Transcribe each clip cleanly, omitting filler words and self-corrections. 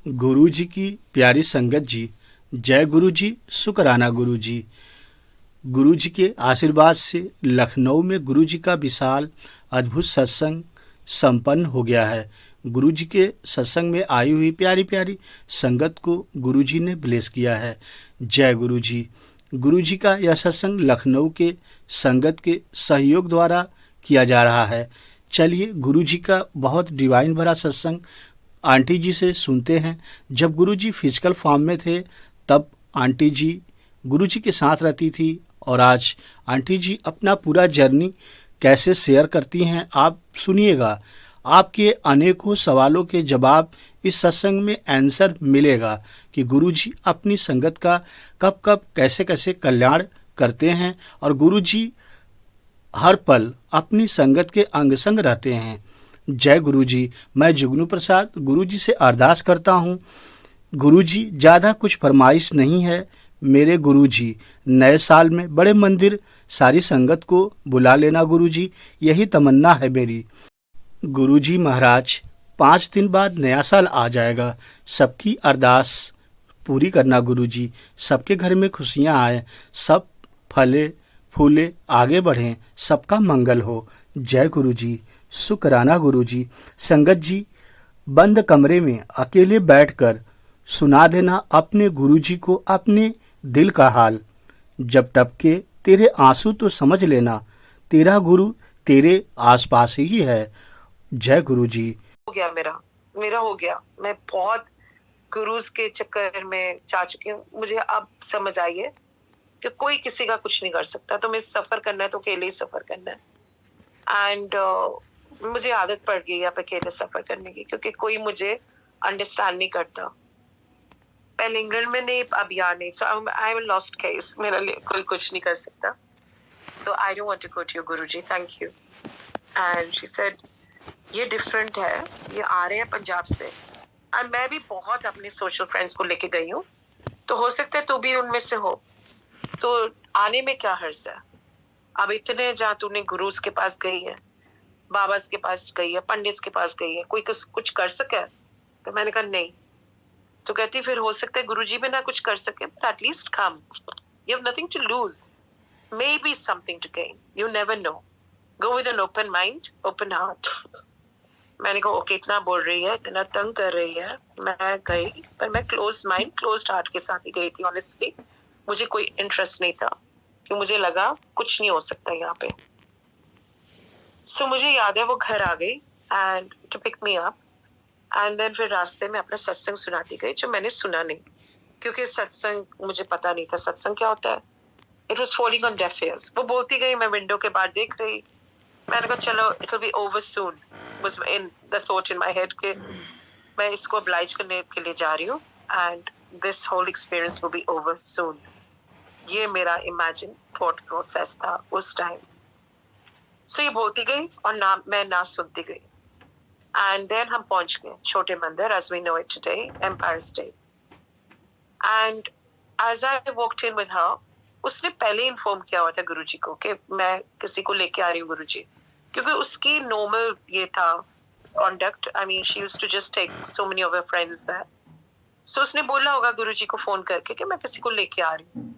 गुरुजी की प्यारी संगत जी, जय गुरुजी, शुकराना गुरुजी। गुरुजी के आशीर्वाद से लखनऊ में गुरुजी का विशाल अद्भुत सत्संग संपन्न हो गया है। गुरुजी के सत्संग में आई हुई प्यारी प्यारी संगत को गुरुजी ने ब्लेस किया है। जय गुरुजी। गुरुजी का यह सत्संग लखनऊ के संगत के सहयोग द्वारा किया जा रहा है। चलिए गुरुजी का बहुत डिवाइन भरा सत्संग आंटी जी से सुनते हैं। जब गुरुजी फिजिकल फॉर्म में थे तब आंटी जी गुरुजी के साथ रहती थी और आज आंटी जी अपना पूरा जर्नी कैसे शेयर करती हैं आप सुनिएगा। आपके अनेकों सवालों के जवाब इस सत्संग में आंसर मिलेगा कि गुरुजी अपनी संगत का कब कब कैसे कैसे कल्याण करते हैं और गुरुजी हर पल अपनी संगत के अंग संग रहते हैं। जय गुरुजी। मैं जुगनू प्रसाद गुरुजी से अरदास करता हूँ। गुरुजी ज़्यादा कुछ फरमाइश नहीं है मेरे गुरुजी। नए साल में बड़े मंदिर सारी संगत को बुला लेना गुरुजी, यही तमन्ना है मेरी। गुरुजी महाराज 5 दिन बाद नया साल आ जाएगा, सबकी अरदास पूरी करना गुरुजी। सबके घर में खुशियाँ आए, सब फले फूले आगे बढ़ें, सबका मंगल हो। जय गुरुजी, शुकराना गुरुजी। संगत जी बंद कमरे में अकेले बैठकर सुना देना अपने गुरुजी को अपने दिल का हाल। जब टपके तेरे आंसू तो समझ लेना तेरा गुरु तेरे आसपास ही है। जय गुरुजी। हो गया मेरा हो गया। मैं बहुत गुरुज के चक्कर में जा चुकी हूँ। मुझे अब समझ आई है कि कोई किसी का कुछ नहीं कर सकता। तुम्हें सफर करना है तो अकेले ही सफर करना है। एंड मुझे आदत पड़ गई अब अकेले सफर करने की, क्योंकि कोई मुझे अंडरस्टैंड नहीं करता। पहले इंग्लैंड में नहीं, अब यहाँ नहीं। So I am lost case. मेरे लिए कोई कुछ नहीं कर सकता। तो I don't want to go to you Guruji, thank you. And she said ये डिफरेंट है, ये आ रहे हैं पंजाब से। और मैं भी बहुत अपने सोशल फ्रेंड्स को लेके गई हूँ, तो हो सकता है तू भी उनमें से हो। तो आने में क्या हर्ज है। अब इतने जहाँ तूने गुरुज के पास गई है, बाबास के पास गई है, पंडित के पास गई है, कोई कुछ कर सके? तो मैंने कहा नहीं। तो कहती फिर हो सकता है गुरुजी भी ना कुछ कर सके, but at least come. You have nothing to lose, may be something to gain, you never know. Go with an open mind, open heart. मैंने कहा ओके, इतना बोल रही है, इतना तंग कर रही है। मैं गई, पर मैं क्लोज माइंड क्लोज हार्ट के साथ ही गई थी। ऑनेस्टली मुझे कोई इंटरेस्ट नहीं था, कि मुझे लगा कुछ नहीं हो सकता यहाँ पे। सो मुझे याद है वो घर आ गई and to pick me up. And then फिर रास्ते में अपना सत्संग सुनाती गई, जो मैंने सुना नहीं, क्योंकि सत्संग मुझे पता नहीं था सत्संग क्या होता है। It was falling on def years. वो बोलती गई, मैं विंडो के बाहर देख रही। मैंने कहा चलो it will be over soon, was in the thought in my head कि मैं इसको oblige करने के लिए जा रही हूँ and this whole experience will be over soon. ये मेरा इमेजिन थॉट प्रोसेस था उस टाइम। सो ये बोलती गई और मैं ना सुनती गई। एंड देन हम पहुंच गए छोटे मंदिर, as we know it today, Empire State. And as I walked in with her, उसने पहले इन्फॉर्म किया हुआ था गुरुजी को कि मैं किसी को लेके आ रही हूँ गुरुजी, क्योंकि उसकी नॉर्मल ये था conduct. I mean, she used to just take so many of her friends there. So उसने बोला होगा गुरुजी को फोन करके कि मैं किसी को लेके आ रही हूँ।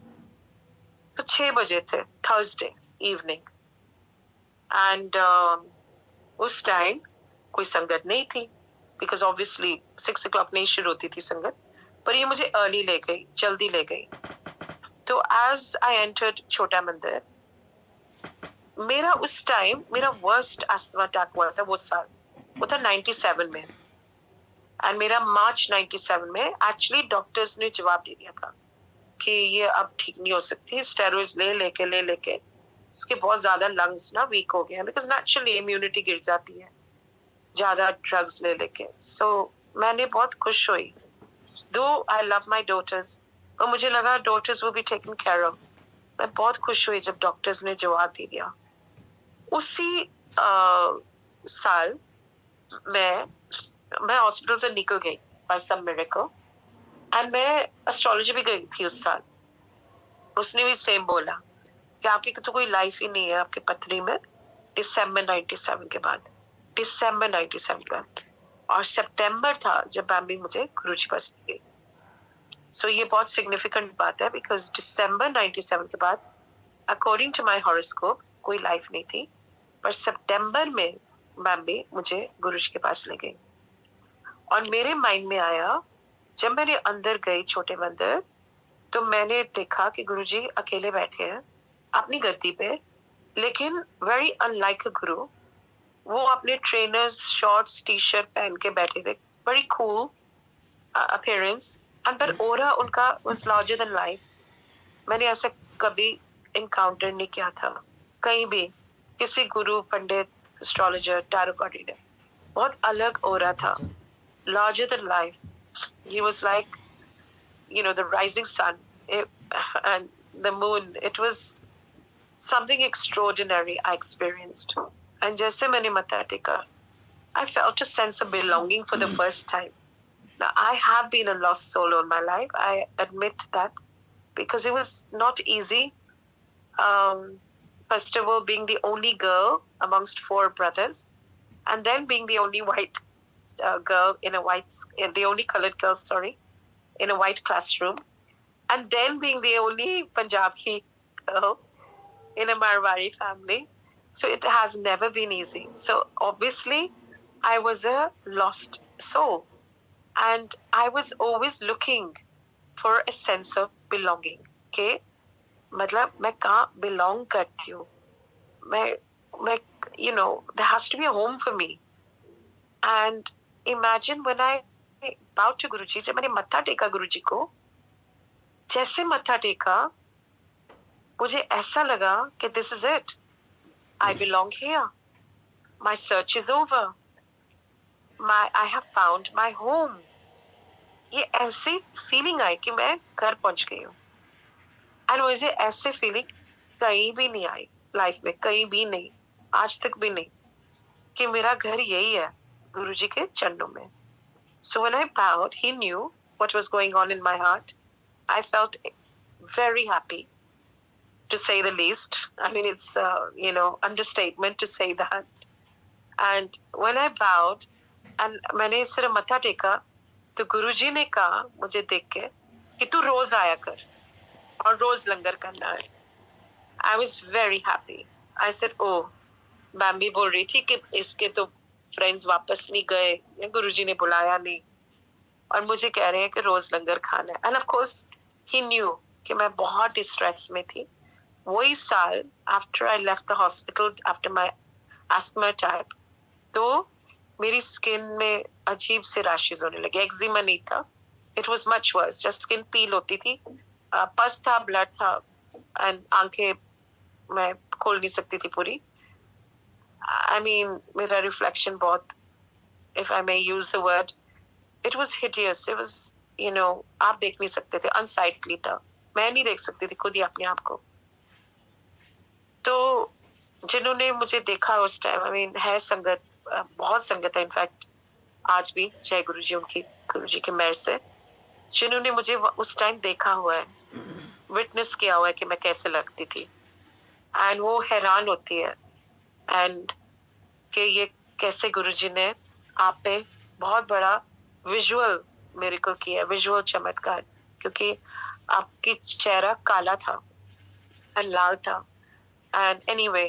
तो 6 बजे थे, थर्सडे इवनिंग। एंड उस टाइम कोई संगत नहीं थी, बिकॉज ऑब्वियसली 6 o'clock नहीं शुरू होती थी संगत। पर ये मुझे अर्ली ले गई, जल्दी ले गई। तो एज आई एंटर्ड छोटा मंदिर, मेरा उस टाइम मेरा वर्स्ट अस्थमा अटैक हुआ था वो साल, वो था 97 में। एंड मेरा मार्च 97 में एक्चुअली डॉक्टर्स ने जवाब दे दिया था कि ये अब ठीक नहीं हो सकती। स्टेरॉइड्स ले लेके इसके बहुत ज्यादा लंग्स ना वीक हो गए हैं, बिकॉज नेचुरली इम्यूनिटी गिर जाती है ज्यादा ड्रग्स ले लेके। सो मैंने बहुत खुश हुई, दो आई लव माई डॉटर्स, और मुझे लगा daughters will be taken care of. मैं बहुत खुश हुई जब डॉक्टर्स ने जवाब दे दिया। उसी साल मैं हॉस्पिटल से निकल गई बाय सम मिरेकल। एंड मैं एस्ट्रोलॉजी भी गई थी उस साल। उसने भी सेम बोला कि आपकी तो कोई लाइफ ही नहीं है आपके पत्नी में, दिसंबर 97 के बाद। और सितंबर था जब बॉम्बे मुझे गुरुजी पास ले गई। सो ये बहुत सिग्निफिकेंट बात है बिकॉज दिसंबर 97 के बाद अकॉर्डिंग टू माय हॉरोस्कोप कोई लाइफ नहीं थी, पर सितंबर में बॉम्बे मुझे गुरुजी के पास ले गई। और मेरे माइंड में आया, जब मैंने अंदर गई छोटे मंदिर, तो मैंने देखा कि गुरुजी अकेले बैठे हैं अपनी गद्दी पे, लेकिन वेरी अनलाइक अ गुरु। वो अपने ट्रेनर्स शॉर्ट्स टी शर्ट पहन के बैठे थे, वेरी कूल अपीयरेंस, एंड पर ओरा उनका वाज लार्जर देन लाइफ। मैंने ऐसा कभी इनकाउंटर नहीं किया था कहीं भी, किसी गुरु, पंडित, एस्ट्रोलॉजर, टैरो कार्ड रीडर। बहुत अलग ओरा था, larger than life. He was like, the rising sun and the moon. It was something extraordinary I experienced. And जैसे मैंने मत्था टेका, I felt a sense of belonging for the first time. Now, I have been a lost soul all my life. I admit that because it was not easy. First of all, being the only girl amongst 4 brothers, and then being the only white girl the only colored girl, in a white classroom, and then being the only Punjabi girl in a Marwari family. So it has never been easy. So obviously, I was a lost soul, and I was always looking for a sense of belonging. Okay, मतलब मैं कहाँ belong करती हूँ? मैं there has to be a home for me. And imagine when I bowed to Guruji, जब मैंने मत्था टेका गुरुजी को, जैसे मत्था टेका मुझे ऐसा लगा कि this is it, I belong here, my search is over, I have found my home. ये ऐसी फीलिंग आई कि मैं घर पहुंच गई हूँ। एंड मुझे ऐसे फीलिंग कहीं भी नहीं आई लाइफ में, कहीं भी नहीं, आज तक भी नहीं, कि मेरा घर यही है गुरुजी के चरणों में। So when I bowed, he knew what was going on in my heart. I felt very happy, to say the least. I mean, it's understatement to say that. And when I bowed, and मैंने सिर्फ मत्था टेका, तो गुरुजी ने कहा मुझे देख के कि तू रोज आया कर और रोज लंगर करना है। I was very happy. I said, oh, Bombay बोल रही थी कि इसके तो फ्रेंड्स वापस नहीं गए, गुरुजी ने बुलाया नहीं, और मुझे कह रहे हैं कि रोज लंगर खाना है। End of course he new कि मैं बहुत डिस्ट्रेस में थी। वही साल after I left the hospital after my asthma attack, तो मेरी स्किन में अजीब से रैशेस होने लगे। एक्जिमा नहीं था, it was much worse, just skin peel होती थी, पस था, ब्लड था, एंड आंखें मैं खोल नहीं सकती थी पूरी। I mean, मेरा रिफ्लेक्शन बहुत, if I may use the word, it was hideous. It was, आप देख नहीं सकते थे, unsightly था, मैं नहीं देख सकती थी खुद ही अपने आप को। तो जिन्होंने मुझे देखा उस टाइम, I mean, है संगत, बहुत संगत है इनफैक्ट आज भी, जय गुरुजी, उनकी गुरुजी के मेहर से, जिन्होंने मुझे उस टाइम देखा हुआ है, विटनेस किया हुआ है कि मैं कैसे लगती थी, एंड वो हैरान होती है एंड कि ये कैसे गुरुजी ने आप पे बहुत बड़ा विजुअल मिरेकल किया, विजुअल चमत्कार, क्योंकि आपकी चेहरा काला था एंड लाल था। एंड एनीवे,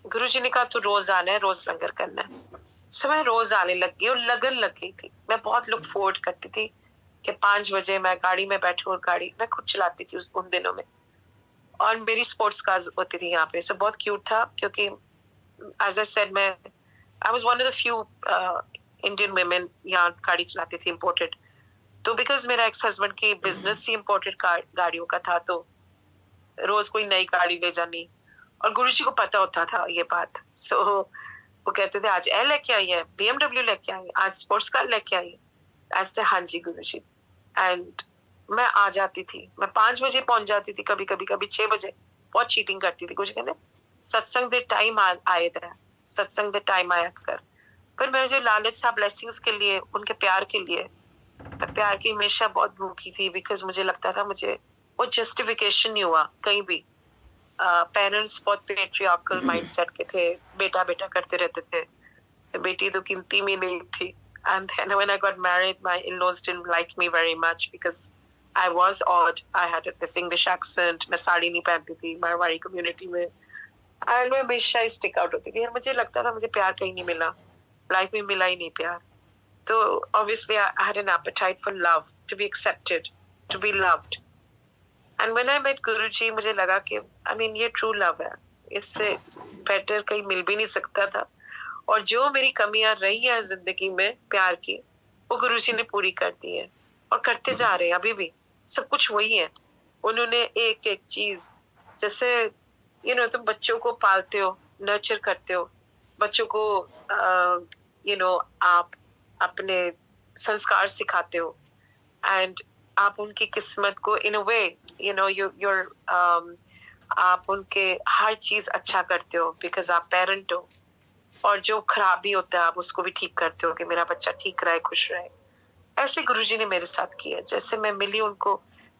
गुरुजी ने कहा तू रोज आना है, रोज लंगर करना है। सो मैं रोज आने लग गई और लगन लग गई थी। मैं बहुत लुक फॉरवर्ड करती थी कि 5 बजे मैं गाड़ी में बैठूं, और गाड़ी मैं खुद चलाती थी उन दिनों में, और मेरी स्पोर्ट्स कार्स होती थी यहाँ पे। सो बहुत क्यूट था, क्योंकि as I said, I was one of the few Indian women यहाँ गाड़ी चलाती थी imported। तो because मेरा एक्स हस्बैंड की बिजनेस ही imported गाड़ियों का था, तो रोज कोई नई गाड़ी ले जानी, और गुरुजी को पता होता था ये बात। सो वो कहते थे आज ए लेके आई है, BMW लेके आई है, आज स्पोर्ट्स कार लेके आई है। ऐसे हाँ जी गुरुजी। एंड मैं आ जाती थी, मैं 5 बजे पहुंच जाती थी, कभी कभी 6 बजे। बहुत चीटिंग करती थी। गुरुजी कहते सत्संग दे टाइम आए थे, सत्संग दे टाइम आया कर। पर मैं मुझे लालच था ब्लेसिंग्स के लिए, उनके प्यार के लिए। मैं प्यार की हमेशा बहुत भूखी थी, बिकॉज मुझे लगता था मुझे वो जस्टिफिकेशन नहीं हुआ कहीं भी। पेरेंट्स बहुत पेट्रियार्कल माइंडसेट के थे, बेटा बेटा करते रहते थे, बेटी तो गिनती में नहीं थी. And then when I got married, my in-laws didn't like me very much because I was odd. I had this English accent. मैं साड़ी नहीं पहनती थी मारवाड़ी community में. And मैं हमेशा stick out होती थी. और मुझे लगता था मुझे प्यार कहीं नहीं मिला. Life में मिला ही नहीं प्यार. तो obviously I had an appetite for love, to be accepted, to be loved. And when I met Guruji, मुझे लगा कि I mean ये true love है. इससे better कहीं मिल भी नहीं सकता था. और जो मेरी कमियां रही है जिंदगी में प्यार की, वो गुरुजी ने पूरी कर दी है और करते जा रहे हैं. अभी भी सब कुछ वही है. उन्होंने एक एक चीज, जैसे तुम बच्चों को पालते हो, नर्चर करते हो, बच्चों को आप अपने संस्कार सिखाते हो, एंड आप उनकी किस्मत को इन अ वे आप उनके हर चीज अच्छा करते हो बिकॉज आप पेरेंट हो. और जो खराबी होता है आप उसको भी ठीक करते हो कि मेरा बच्चा ठीक रहे, खुश रहे. ऐसे गुरुजी ने मेरे साथ किया. जैसे मैं मिली उनको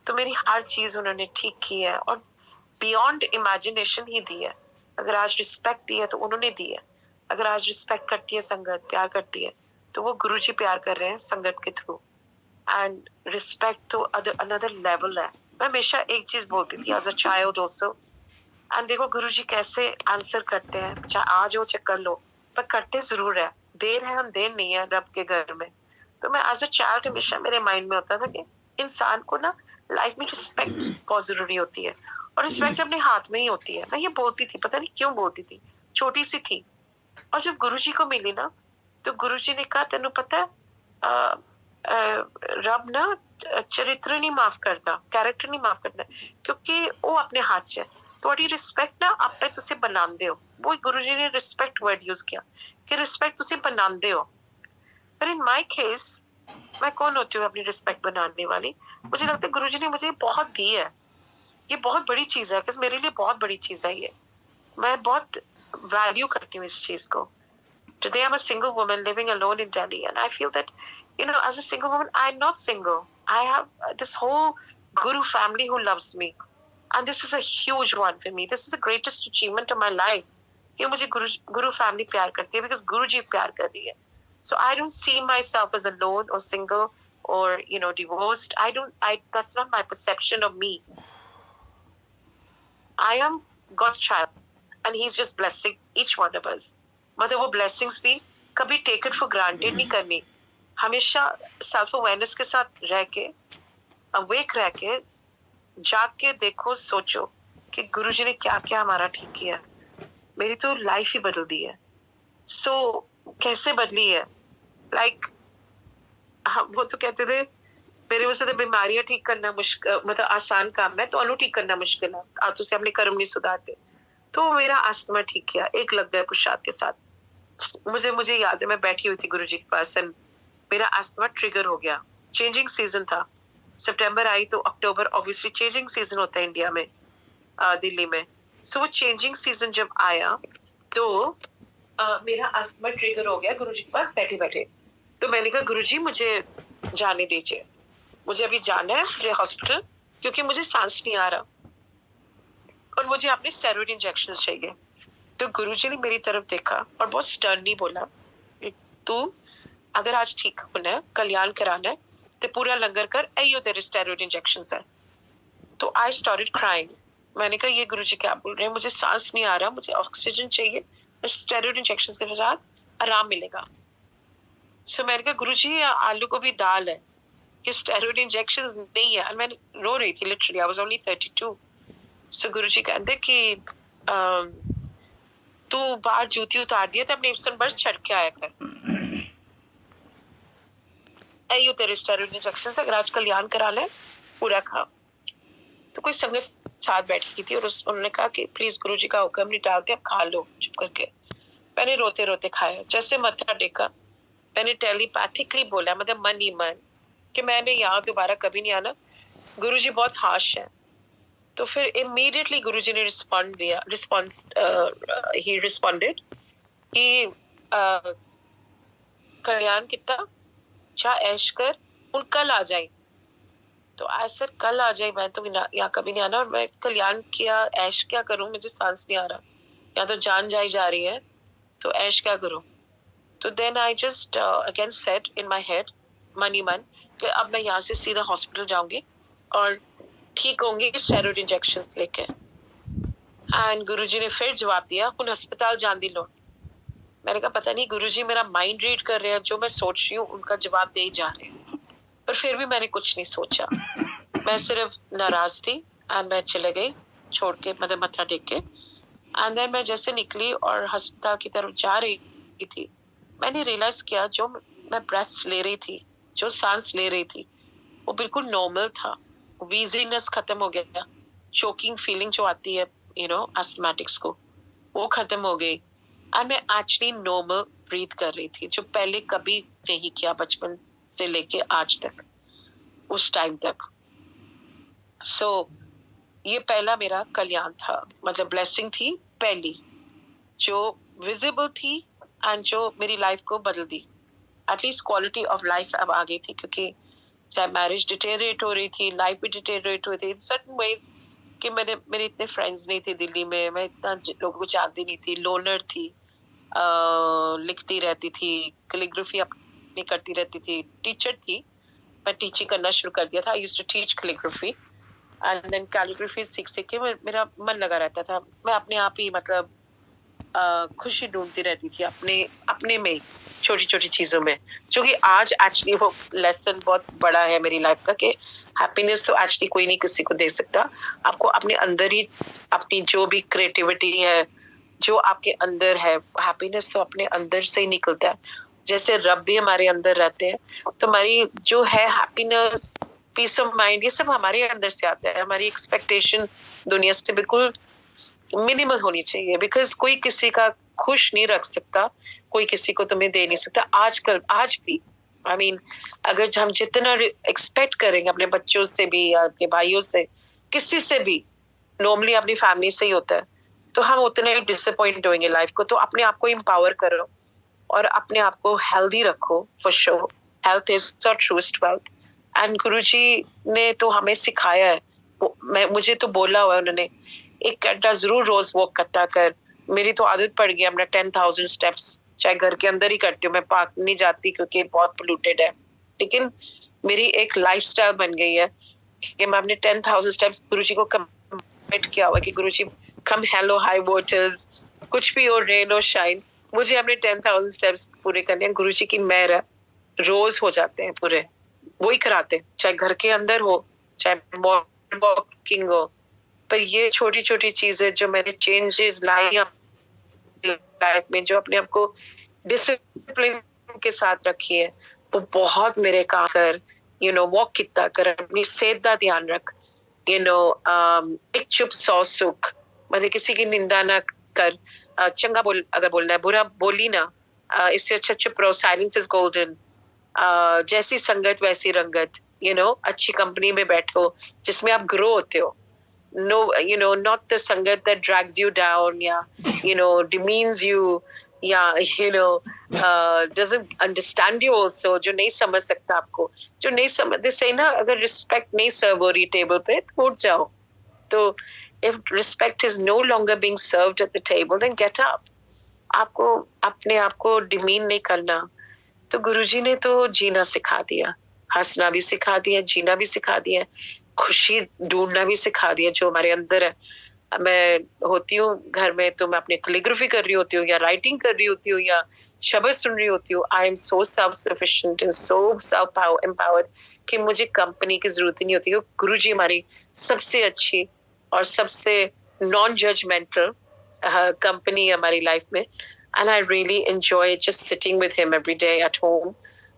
तो मेरी हर चीज उन्होंने ठीक की है और बियॉन्ड इमेजिनेशन ही दी है. अगर आज रिस्पेक्ट दी है तो उन्होंने दी है. अगर आज रिस्पेक्ट करती है संगत, प्यार करती है, तो वो गुरुजी प्यार कर रहे हैं संगत के थ्रू. एंड रिस्पेक्ट तो अनदर लेवल है. मैं हमेशा एक चीज बोलती थी as a child also, and देखो गुरुजी कैसे आंसर करते हैं, चाहे आज हो चाहे कर लो, पर करते जरूर है. देर है, हम देर नहीं है रब के घर में. तो मैं एज अ चाइल्ड हमेशा मेरे माइंड में होता था कि इंसान को ना लाइफ में रिस्पेक्ट बहुत जरूरी होती है, और रिस्पेक्ट अपने हाथ में ही होती है. मैं ये बोलती थी, पता नहीं क्यों बोलती थी, छोटी सी थी. और जब गुरुजी को मिली ना, तो गुरुजी ने कहा तेनू पता है रब ना चरित्र नहीं माफ करता, कैरेक्टर नहीं माफ करता, क्योंकि वो अपने हाथ च है. थोड़ी रिस्पेक्ट ना आपे तुसी बनांदे हो. वो गुरुजी ने रिस्पेक्ट वर्ड यूज किया कि रिस्पेक्ट तुसी बनांदे हो. पर इन माय केस मैं कौन होती हूँ अपनी रिस्पेक्ट बनाने वाली? मुझे लगता है गुरुजी ने मुझे बहुत दी है. ये बहुत बड़ी चीज है, क्योंकि मेरे लिए बहुत बड़ी चीज है ये. मैं बहुत वैल्यू करती हूँ इस चीज को. Today I'm a single woman living alone in Delhi, and I feel that, as a single woman, I'm not single. I have this whole Guru family who loves me, and this is a huge one for me. This is the greatest achievement of my life. कि मुझे Guru family प्यार करती है, because Guruji प्यार कर रही है. So I don't see myself as alone or single or divorced. That's not my perception of me. I am God's child, and He's just blessing each one of us. मतलब वो blessings भी कभी take it for granted नहीं करनी. हमेशा self awareness के साथ रह के, awake रह के, जाग के देखो, सोचो कि गुरुजी ने क्या क्या हमारा ठीक किया. मेरी तो लाइफ ही बदल दी है. सो कैसे बदली है? लाइक वो तो कहते थे मेरे वजह से बीमारियां ठीक करना मुश्किल, मतलब आसान काम है, तो अनु ठीक करना मुश्किल है, आप तुझे अपने कर्म नहीं सुधारते. तो मेरा अस्थमा ठीक किया एक लग गया प्रसाद के साथ. मुझे याद है मैं बैठी हुई थी गुरुजी के पास, एंड मेरा अस्थमा ट्रिगर हो गया. चेंजिंग सीजन था, सितंबर आई तो अक्टूबर ऑब्वियसली चेंजिंग सीजन होता है इंडिया में, दिल्ली में. सो वो चेंजिंग सीजन जब आया तो मेरा अस्थमा ट्रिगर हो गया गुरुजी के पास बैठे बैठे. तो मैंने कहा गुरुजी मुझे जाने दीजिए, मुझे अभी जाना है, मुझे हॉस्पिटल, क्योंकि मुझे सांस नहीं आ रहा और मुझे अपने स्टेरॉइड इंजेक्शन चाहिए. तो गुरुजी ने मेरी तरफ देखा और बहुत स्टर्नली बोला, तू अगर आज ठीक होना है, कल्याण कराना है, तो पूरा लंगर कर, ऐयो तेरे स्टेरॉइड इंजेक्शंस है. तो आई स्टार्टेड क्राइंग. मैंने कहा ये गुरुजी क्या बोल रहे हैं, मुझे सांस नहीं आ रहा, मुझे ऑक्सीजन चाहिए, स्टेरॉइड इंजेक्शंस के साथ आराम मिलेगा. सो मैंने कहा गुरुजी आलू को भी दाल है, ये स्टेरॉइड इंजेक्शंस नहीं है. मैं रो रही थी लिटरली, आई वाज ओनली 32. सो गुरुजी कहते कि तू बाहर जूती उतार दिया तो अपने इप्सन बर्स छड़ के आया कर, ऐयो तेरे स्टेरॉइड इंजेक्शंस, अगर आज कल्याण करा ले पूरा खा. तो कोई संगत साथ बैठी थी और उन्होंने कहा कि प्लीज गुरुजी का हुक्म नहीं टालते, अब खा लो चुप करके. मैंने रोते रोते खाया. जैसे मत्था टेका, मैंने टेलीपैथिकली बोला, मतलब मन ही मन, कि मैंने यहाँ दोबारा कभी नहीं आना, गुरुजी बहुत हाश है. तो फिर इमीडिएटली गुरुजी ने ही रिस्पॉन्डेड कि कल्याण कितना जा ऐश कर, उन कल आ जाए. तो आज सर कल आ जाए, मैं तो यहाँ कभी नहीं आना, और मैं कल्याण किया, ऐश क्या करूं, मुझे सांस नहीं आ रहा, यहाँ तो जान जाई जा रही है, तो ऐश क्या करूं. तो then I just again said in my head मन ही मन कि अब मैं यहाँ से सीधा हॉस्पिटल जाऊंगी और ठीक होंगी स्टेरॉइड इंजेक्शंस लेके। एंड गुरुजी ने फिर जवाब दिया, उन अस्पताल जान दी लो। मैंने कहा पता नहीं गुरुजी मेरा माइंड रीड कर रहे हैं, जो मैं सोच रही हूँ उनका जवाब दे ही जा रहे हैं। पर फिर भी मैंने कुछ नहीं सोचा, मैं सिर्फ नाराज थी। एंड मैं चले गई छोड़ के, मतलब मत्था टेक के। एंड देन मैं जैसे निकली और अस्पताल की तरफ जा रही थी, मैंने रियलाइज किया जो मैं ब्रेथ्स ले रही थी, जो सांस ले रही थी, वो बिल्कुल नॉर्मल था। वीजीनेस खत्म हो गया, चोकिंग फीलिंग जो आती है एस्थमेटिक्स को, वो खत्म हो गई। एंड मैं एक्चुअली नॉर्मल ब्रीथ कर रही थी, जो पहले कभी नहीं किया बचपन से लेके आज तक, उस टाइम तक। सो ये पहला मेरा कल्याण था, मतलब ब्लेसिंग थी पहली, जो विजिबल थी एंड जो मेरी लाइफ को बदल दी। एटलीस्ट क्वालिटी ऑफ लाइफ अब आ गई थी, क्योंकि चाहे मैरिज डिटेरिएट हो रही थी, लाइफ भी डिटेरिएट हो रही थी सर्टन वेज, कि मेरे इतने फ्रेंड्स नहीं थे दिल्ली में, मैं इतना लोगों को जानती नहीं थी, लोनर थी, लिखती रहती थी, कैलीग्राफी अपनी करती रहती थी, टीचर थी, मैं टीचिंग करना शुरू कर दिया था। I used to teach calligraphy and then calligraphy सीख सीख के मेरा मन लगा रहता था। मैं अपने आप ही मतलब खुशी ढूंढती रहती थी अपने में, छोटी छोटी चीजों में, जो कि आज एक्चुअली वो लेसन बहुत बड़ा है मेरी लाइफ का, कि हैप्पीनेस तो एक्चुअली कोई नहीं किसी को दे सकता। आपको अपने अंदर ही अपनी जो भी क्रिएटिविटी है, जो आपके अंदर है, हैप्पीनेस तो अपने अंदर से ही निकलता है। जैसे रब भी हमारे अंदर रहते हैं, तो हमारी जो है हैप्पीनेस, पीस ऑफ माइंड, ये सब हमारे अंदर से आता है। हमारी एक्सपेक्टेशन दुनिया से बिल्कुल मिनिमल होनी चाहिए, बिकॉज कोई किसी का खुश नहीं रख सकता, कोई किसी को तुम्हें दे नहीं सकता। आजकल आज भी आई मीन अगर हम जितना एक्सपेक्ट करेंगे अपने बच्चों से भी या अपने भाइयों से, किसी से भी, नॉर्मली अपनी फैमिली से ही होता है, तो हम उतने ही डिसअपॉइंट होंगे लाइफ को। तो अपने आप को एम्पावर करो और अपने आप को हेल्दी रखो, for sure health is your truest wealth. And Guruji ने तो हमें सिखाया है, मुझे तो बोला हुआ है उन्होंने, 1 घंटा जरूर रोज वॉक करता कर। मेरी तो आदत पड़ गई, अपना 10,000 स्टेप्स चाहे घर के अंदर ही करती हूँ, मैं पार्क नहीं जाती क्योंकि बहुत पोल्यूटेड है, लेकिन मेरी एक लाइफस्टाइल बन गई है कि मैं अपने 10,000 स्टेप्स गुरुजी को कमिट किया हुआ है कि गुरुजी कम हेलो हाई वाटर्स, कुछ भी हो, रेन और शाइन, मुझे अपने 10,000 स्टेप्स पूरे करने हैं। गुरुजी की मेहर है, रोज हो जाते हैं पूरे, वही कराते हैं, चाहे घर के अंदर हो चाहे मॉर्निंग वॉकिंग हो। पर ये छोटी छोटी चीजें जो मैंने चेंजेस लाई लाइफ में, जो अपने आप को डिसिप्लिन के साथ रखी है, वो बहुत मेरे काम कर। वॉक कितना कर, अपनी सेहत का ध्यान रख, एक चुप 100 सुख, मतलब किसी की निंदा ना कर, चंगा बोल, अगर बोलना है बुरा बोली ना, इससे अच्छा चुप रहो, साइलेंस इज गोल्डन। जैसी संगत वैसी रंगत, अच्छी कंपनी में बैठो जिसमें आप ग्रो होते हो। No, not the sangat that drags you down, demeans you, doesn't understand you also, जो नहीं समझ सकता आपको, जो नहीं समझ, they say ना, अगर रिस्पेक्ट नहीं सर्व हो रही टेबल पे तो उठ जाओ। तो if respect is no longer being served at the table, then get up. आपको अपने आप को डिमीन नहीं करना। तो गुरुजी ने तो जीना सिखा दिया, हंसना भी सिखा दिया, जीना भी सिखा दिया, खुशी ढूंढना भी सिखा दिया जो हमारे अंदर है। मैं होती हूँ घर में तो मैं अपनी कैलीग्राफी कर रही होती हूँ या राइटिंग कर रही होती हूँ या शब्द सुन रही होती हूँ। I am so self sufficient and so self empowered कि मुझे कंपनी की जरूरत ही नहीं होती। गुरुजी हमारी सबसे अच्छी और सबसे नॉन जजमेंटल कंपनी है हमारी लाइफ में। And I really enjoy just sitting with him every day at home.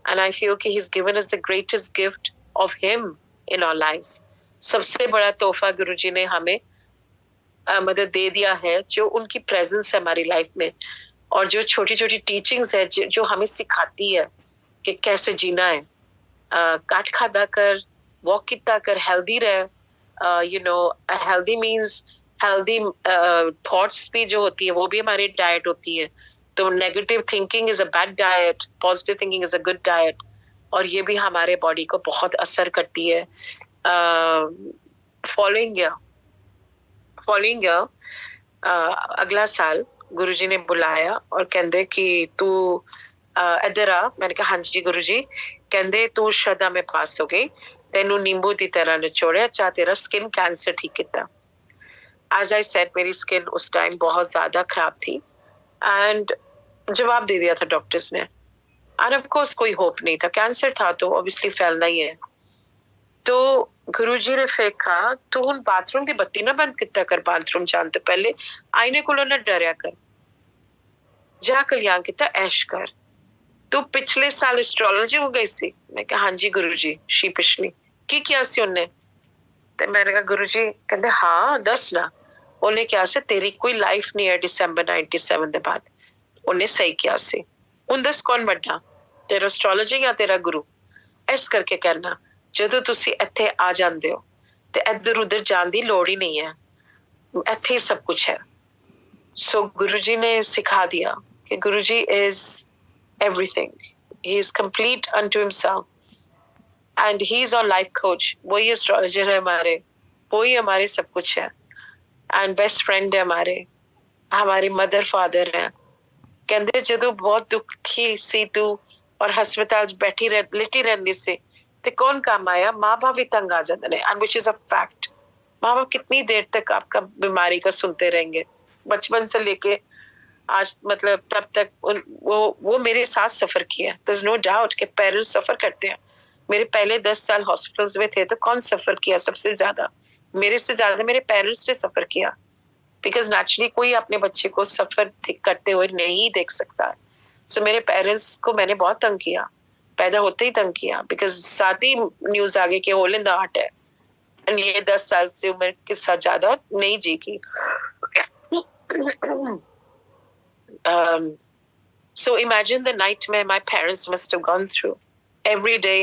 And I feel कि he's given us the greatest gift of him in our lives. सबसे बड़ा तोहफा गुरुजी ने हमें मदद दे दिया है, जो उनकी प्रेजेंस है हमारी लाइफ में, और जो छोटी छोटी टीचिंग्स है जो हमें सिखाती है कि कैसे जीना है। काट खाता कर, वॉक कितना कर, हेल्दी रहे। हेल्दी मीन्स हेल्दी थॉट्स भी जो होती है वो भी हमारी डाइट होती है। तो negative thinking is a bad diet, positive thinking is a good diet, और ये भी हमारे बॉडी को बहुत असर करती है। फॉलोइंग ईयर अगला साल गुरुजी ने बुलाया और कहते कि तू इधर आ। मैंने कहा हाँ जी गुरुजी। कहंदे तू श्रद्धा में पास हो गई, तेनू नींबू की तरह निचोड़िया, चा तेरा स्किन कैंसर ठीक किता। एज आई सेड, मेरी स्किन उस टाइम बहुत ज्यादा खराब थी एंड जवाब दे दिया था डॉक्टर्स ने। एंड ऑफ कोर्स कोई होप नहीं था, कैंसर था तो ऑब्वियसली फैलना ही है। तो गुरुजी ने फिर कहा तू हुण बाथरूम की बत्ती ना बंद किता कर, बाथरूम जान तो पहले आईने को ना डरिया कर, जा कल्याण किता ऐश कर। तू पिछले साल एस्ट्रोलॉजी हो गई सी? मैं कहा हाँ जी गुरुजी। शी पिछली की किया सी उन्हें? ਤੇ मैंने कहा गुरुजी। कहते हाँ दस ना। उन्हें क्या से तेरी कोई लाइफ नहीं है दिसंबर 97 ਦੇ ਬਾਅਦ। ਉਹਨੇ ਸਹੀ ਕਿਹਾ ਸੀ। ਹੁਣ ਦੱਸ ਕੌਣ ਵੱਡਾ, ਤੇਰਾ ਐਸਟ੍ਰੋਲੋਜੀ ਜਾਂ ਤੇਰਾ ਗੁਰੂ? ਇਸ ਕਰਕੇ ਕਹਿਣਾ ਜਦੋਂ ਤੁਸੀਂ ਇੱਥੇ ਆ ਜਾਂਦੇ ਹੋ ਤੇ ਇੱਧਰ ਉੱਧਰ ਜਾਣ ਦੀ ਲੋੜ ਹੀ ਨਹੀਂ ਹੈ, ਇੱਥੇ ਹੀ ਸਭ ਕੁਝ ਹੈ। ਸੋ ਗੁਰੂ ਜੀ ਨੇ ਸਿਖਾ ਦਿਆ कि गुरु जी is everything. He is complete unto himself. And he is our life coach. वही एस्ट्रोलॉजर है हमारे, वही हमारे सब कुछ है एंड बेस्ट फ्रेंड है हमारे, हमारे मदर फादर है। कहते ਜਦੋਂ बहुत दुखी सी तू और ਹਸਪਤਾਲ 'ਚ बैठी लेटी रहती सी ਤੇ कौन काम आया? माँ बाप भी तंग आ जाते हैं and which is a fact. माँ बाप कितनी देर तक आपका बीमारी का सुनते रहेंगे, बचपन से लेके आज, मतलब तब तक वो मेरे साथ सफर किया। देयर इज नो डाउट कि पेरेंट्स सफर करते हैं। मेरे पहले 10 साल हॉस्पिटल्स में थे तो कौन सफर किया सबसे ज्यादा? मेरे से ज्यादा मेरे पेरेंट्स ने सफर किया, बिकॉज नेचुरली कोई अपने बच्चे को सफर करते हुए नहीं देख सकता। सो मेरे पेरेंट्स को मैंने बहुत तंग किया, पैदा होते ही तंग किया, बिकॉज साथ ही न्यूज आगे के होल इन द हार्ट है एंड ये 10 साल से उम्र के साथ ज्यादा नहीं जी की। So imagine the nightmare my parents must have gone through every day,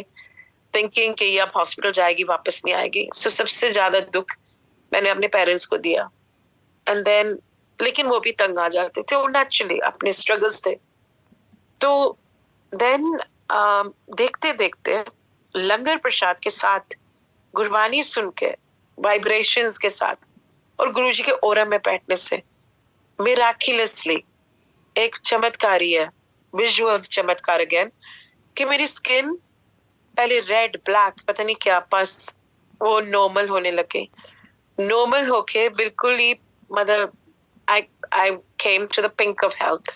thinking कि ये अब हॉस्पिटल जाएगी वापस नहीं आएगी। So सबसे ज्यादा दुख मैंने अपने पेरेंट्स को दिया एंड देन, लेकिन वो भी तंग आ जाते थे, वो नेचुरली अपने स्ट्रगल्स थे। तो देन देखते देखते लंगर प्रसाद के साथ, गुरबानी सुन के, वाइब्रेशंस के साथ और गुरुजी के ओरा में बैठने से मिराक्युलसली एक चमत्कारी है, विजुअल चमत्कार अगेन, कि मेरी स्किन पहले रेड ब्लैक पता नहीं क्या पास वो नॉर्मल होने लगे। नॉर्मल होके बिल्कुल ही, मतलब I came to the pink of health,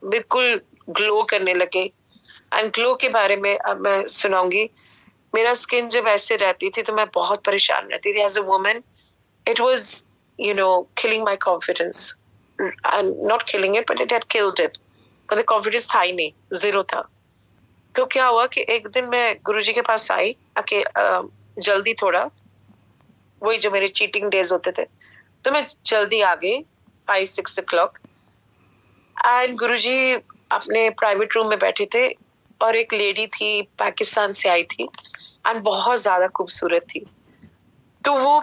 बिल्कुल ग्लो करने लगे। एंड ग्लो के बारे में अब मैं सुनाऊंगी। मेरा स्किन जब ऐसे रहती थी तो मैं बहुत परेशान रहती थी as a woman. It was killing my confidence, and not killing it but it had killed it, but the confidence था ही नहीं, जीरो था। तो क्या हुआ कि एक दिन मैं गुरुजी के पास आई जल्दी थोड़ा, वही जो मेरे चीटिंग डेज होते थे, तो मैं जल्दी आ गई 5-6 o'clock एंड गुरुजी अपने प्राइवेट रूम में बैठे थे और एक लेडी थी, पाकिस्तान से आई थी एंड बहुत ज्यादा खूबसूरत थी। तो वो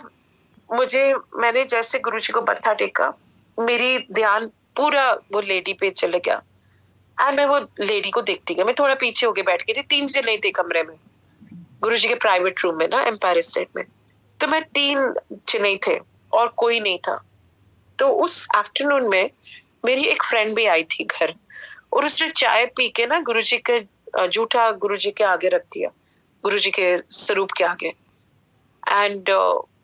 मैंने जैसे गुरुजी को मत्था टेका, मेरी ध्यान पूरा वो लेडी पे चले गया एंड मैं वो लेडी को देखती गई। मैं थोड़ा पीछे होके बैठ गई थी, 3 जने थे कमरे में, गुरुजी के प्राइवेट रूम में ना, एम्पायर स्टेट में। तो मैं 3 जने थे और कोई नहीं था। तो उस आफ्टरनून में मेरी एक फ्रेंड भी आई थी घर, और उसने चाय पी के ना गुरुजी के जूठा गुरुजी के आगे रख दिया, गुरुजी के स्वरूप के आगे। एंड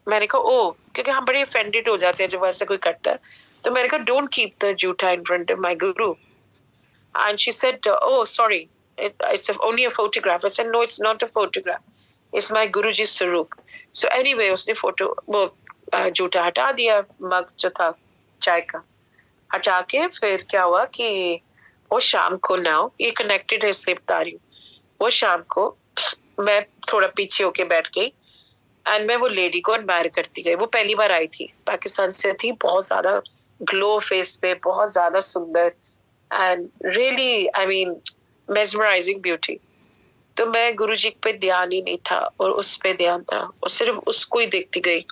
मैंने कहा ओ, क्योंकि हम बड़े ऑफेंडेड हो जाते हैं जब ऐसा कोई करता है। तो मैंने कहा डोंट कीप द जूठा in front of my Guru. And she said oh sorry, it's only a photograph. I said no, it's not a photograph, it's my गुरुजी स्वरूप। So anyway उसने फोटो वो जूठा हटा दिया, मग जो था चाय का हटा के। फिर क्या हुआ कि वो शाम को, नाउ ये कनेक्टेड है इसलिए बता रही हूँ, वो शाम को मैं थोड़ा पीछे होके बैठ गई एंड मैं वो लेडी को एडमायर करती गई। वो पहली बार आई थी, पाकिस्तान से थी, बहुत ज्यादा ग्लो फेस पे, बहुत ज्यादा सुंदर and really I mean mesmerising beauty. तो मैं गुरुजी पे ध्यान ही नहीं था और उस पे ध्यान था, और सिर्फ उसको ही देखती गई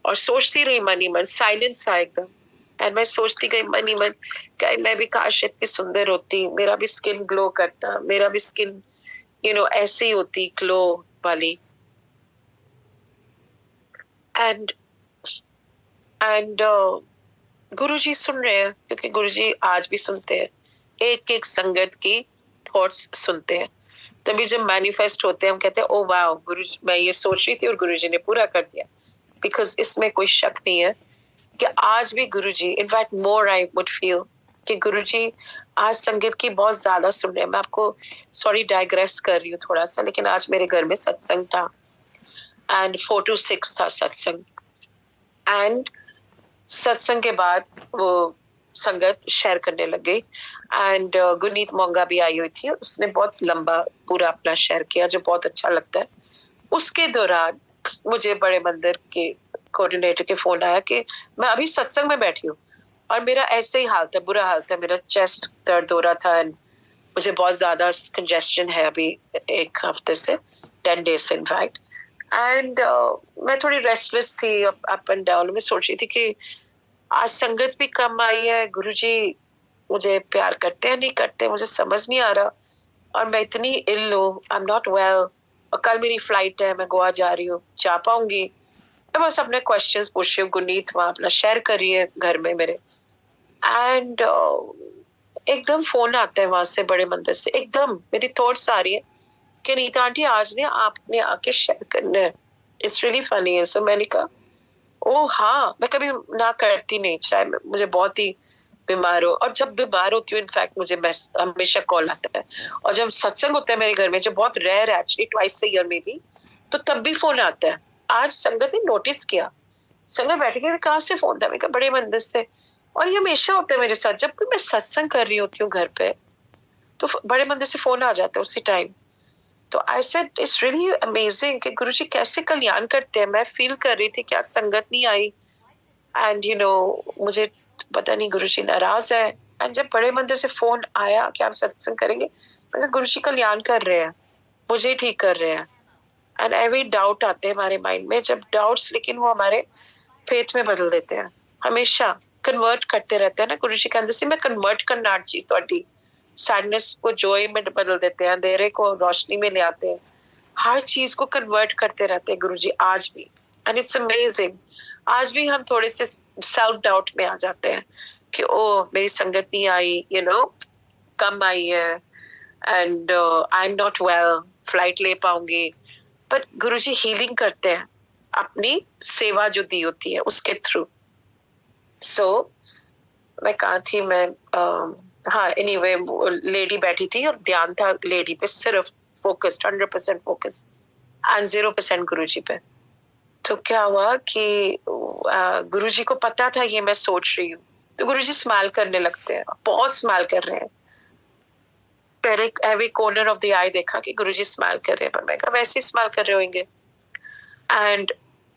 और सोचती रही मन ही मन, साइलेंस था एकदम। एंड मैं सोचती गई मन ही मन कि मैं भी काश इतनी सुंदर होती, मेरा भी स्किन ग्लो करता, मेरा भी स्किन ऐसे ही होती, ग्लो वाली। एंड गुरुजी सुन रहे हैं, क्योंकि गुरुजी आज भी सुनते हैं एक एक संगत की थॉट्स सुनते हैं, तभी जब मैनिफेस्ट होते हैं हम कहते हैं ओ वाह गुरु मैं ये सोच रही थी और गुरुजी ने पूरा कर दिया। बिकॉज इसमें कोई शक नहीं है कि आज भी Guruji, in fact more I would feel कि गुरुजी आज संगीत की बहुत ज्यादा सुन रहे हैं। मैं आपको सॉरी डाइग्रेस कर रही हूँ थोड़ा सा, लेकिन आज मेरे घर में सत्संग था एंड 4 to 6 था सत्संग। एंड सत्संग के बाद वो संगत शेयर करने लग गई एंड गुनीत मोंगा भी आई हुई थी, उसने बहुत लंबा पूरा अपना शेयर किया जो बहुत अच्छा लगता है। उसके दौरान मुझे बड़े मंदिर के कोऑर्डिनेटर के फोन आया कि मैं अभी सत्संग में बैठी हूँ और मेरा ऐसे ही हाल था, बुरा हाल था, मेरा चेस्ट दर्द हो रहा था एंड मुझे बहुत ज्यादा कंजेस्शन है अभी 1 हफ्ते से, 10 days से इनफैक्ट। एंड मैं थोड़ी रेस्टलेस थी, अप एंड डाउन में सोच रही थी कि आज संगत भी कम आई है, गुरुजी मुझे प्यार करते हैं नहीं करते मुझे समझ नहीं आ रहा, और मैं इतनी इल हूँ, आई एम नॉट वेल, और कल मेरी फ्लाइट है, मैं गोवा जा रही हूँ, जा पाऊंगी? मैं बस अपने क्वेश्चंस पूछ रही हूँ, गुनीत वहां अपना शेयर कर रही है घर में मेरे। एंड एकदम फोन आता है वहां से बड़े मंदिर से, एकदम मेरी थॉट्स आ रही है कि नीता आंटी आज ने आपने आके शेयर करना है, इट्स रियली फनी है। सो मैंने कहा ओ हाँ, मैं कभी ना करती नहीं, चाहे मुझे बहुत ही बीमार हो, और जब बीमार होती हूँ इनफैक्ट मुझे हमेशा कॉल आता है, और जब सत्संग होता है मेरे घर में जो बहुत रेयर है एक्चुअली, ट्वाइस ईयर में भी, तो तब भी फोन आता है। आज संगत ने नोटिस किया, संगत बैठ के कहाँ से फोन था, मैं कहा बड़े मंदिर से, और ये हमेशा होता है मेरे साथ जब भी मैं सत्संग कर रही होती हूँ घर पे, तो बड़े मंदिर से फोन आ जाता है उसी टाइम। तो I said it's really amazing कि गुरुजी कैसे कल्याण करते हैं। मैं फील कर रही थी कि आज संगत नहीं आई एंड मुझे पता नहीं गुरुजी नाराज है, एंड जब बड़े मंदिर से फोन आया कि आप सत्संग करेंगे, मैं गुरुजी कल्याण कर रहे हैं, मुझे ठीक कर रहे हैं। एंड एवरी डाउट आते हैं हमारे माइंड में, जब डाउट्स लेकिन वो हमारे फेथ में बदल देते हैं, हमेशा कन्वर्ट करते रहते हैं ना गुरुजी के अंदर से। मैं कन्वर्ट करना हर चीज थोड़ी, सैडनेस को जॉय में बदल देते हैं, अंधेरे को रोशनी में ले आते हैं, हर चीज को कन्वर्ट करते रहते हैं गुरुजी आज भी, एंड इट्स अमेजिंग। आज भी हम थोड़े से सेल्फ डाउट में आ जाते हैं कि ओ मेरी संगत नहीं आई, कम आई है, and I am not well, flight ले पाऊंगी, पर गुरुजी हीलिंग करते हैं अपनी सेवा जो दी होती है उसके थ्रू। सो मैं कहा थी, मैं हाँ एनीवे लेडी बैठी थी और ध्यान था लेडी पे, सिर्फ फोकस्ड 100% फोकस एंड 0% गुरुजी पे। तो क्या हुआ कि गुरुजी को पता था ये मैं सोच रही हूँ, तो गुरुजी स्माइल करने लगते हैं, बहुत स्माइल कर रहे हैं। पहले एवरी कॉर्नर ऑफ द आई देखा कि गुरुजी स्माइल कर रहे हैं, पर मैं कहा वैसे ही स्माइल कर रहे होंगे। एंड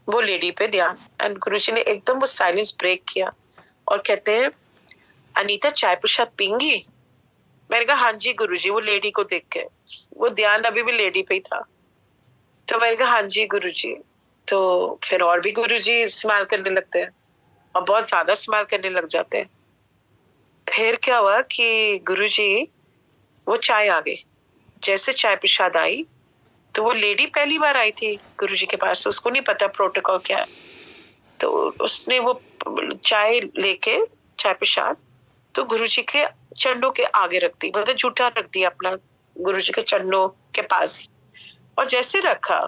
वो लेडी पे ध्यान, एंड गुरुजी ने एकदम वो साइलेंस ब्रेक किया और कहते हैं अनीता चाय प्रसाद पींगी? मैंने कहा हाँ जी गुरुजी, वो लेडी को देख के, वो ध्यान अभी भी लेडी पे ही था। तो मैंने कहा हाँ जी गुरुजी। तो फिर और भी गुरुजी स्माइल करने लगते हैं और बहुत ज्यादा स्माइल करने लग जाते हैं। फिर क्या हुआ कि गुरुजी वो चाय आ गई, जैसे चाय प्रसाद आई तो वो लेडी पहली बार आई थी गुरुजी के पास, उसको नहीं पता प्रोटोकॉल क्या है, तो उसने वो चाय लेके चाय प्रसाद तो गुरुजी के चरणों के आगे रख दी, मतलब जूठा रख दिया अपना गुरुजी के चरणों के पास। और जैसे रखा,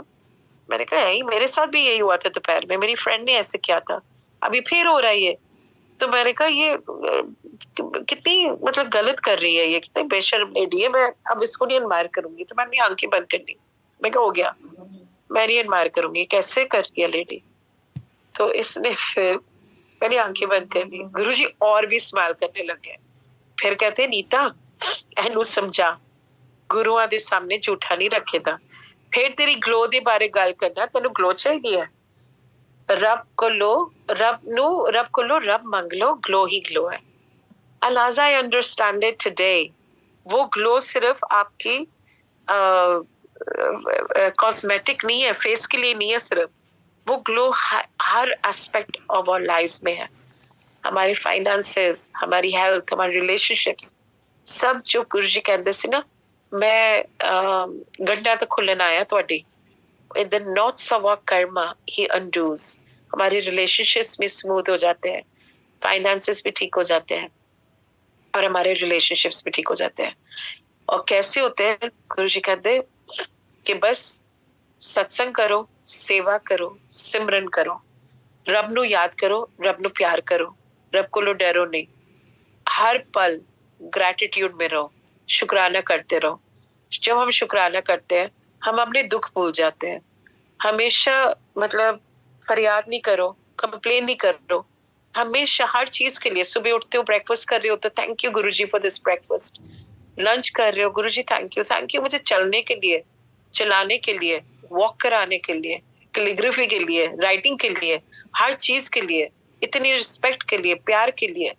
मैंने कहा यही मेरे साथ भी यही हुआ था दोपहर में, मेरी फ्रेंड ने ऐसे किया था, अभी फिर हो रहा है ये। तो मैंने कहा ये कितनी मतलब गलत कर रही है, ये कितनी बेशर्म लेडी है, मैं अब इसको नहीं एडमायर करूंगी। तो मैंने आंखें बंद कर ली, मैं कहा हो गया, मैं नहीं एडमायर करूंगी, कैसे कर रही है लेडी। तो इसने फिर मैंने आंखें बंद कर ली, गुरुजी और भी स्माइल करने लगे। फिर कहते नीता एनू समझा, गुरुआं दे सामने झूठा नहीं रखेदा, फिर तेरी ग्लो दे बारे गल करना, तेनू ग्लो चाहिए है, रब कोलो रब मंग लो, ग्लो ही ग्लो है। And as I understand it today, वो ग्लो सिर्फ आपकी कॉस्मेटिक नहीं है, फेस के लिए नहीं है सिर्फ, वो ग्लो हर एस्पेक्ट ऑफ आवर लाइफ्स में है, हमारे फाइनेंसेस, हमारी हेल्थ, हमारी रिलेशनशिप्स, सब जो गुरुजी कहते सी ना, मैं गड्ढा तो खुलन आया ਤੁਹਾਡੀ, in the knots of our karma he undoes, हमारे रिलेशनशिप्स में स्मूथ हो जाते हैं, फाइनेंसेस भी ठीक हो जाते हैं और हमारे रिलेशनशिप्स भी ठीक हो जाते हैं। और कैसे होते हैं? गुरुजी कहते हैं कि बस सत्संग करो, सेवा करो, सिमरन करो, रब ਨੂੰ याद करो, रब ਨੂੰ प्यार करो, रब को डरो नहीं, हर पल ग्रैटिट्यूड में रहो, शुक्राना करते रहो। जब हम शुक्राना करते हैं हम अपने दुख भूल जाते हैं। हमेशा मतलब फरियाद नहीं करो, कंप्लेन नहीं करो, हमेशा हर चीज के लिए सुबह उठते हो ब्रेकफास्ट कर रहे हो तो thank you Guruji for this breakfast, lunch कर रहे हो गुरुजी थैंक यू मुझे चलने के लिए, चलाने के लिए, वॉक कराने के लिए, कैलीग्राफी के लिए, राइटिंग के लिए, हर चीज के लिए, इतनी रिस्पेक्ट के लिए, प्यार के लिए,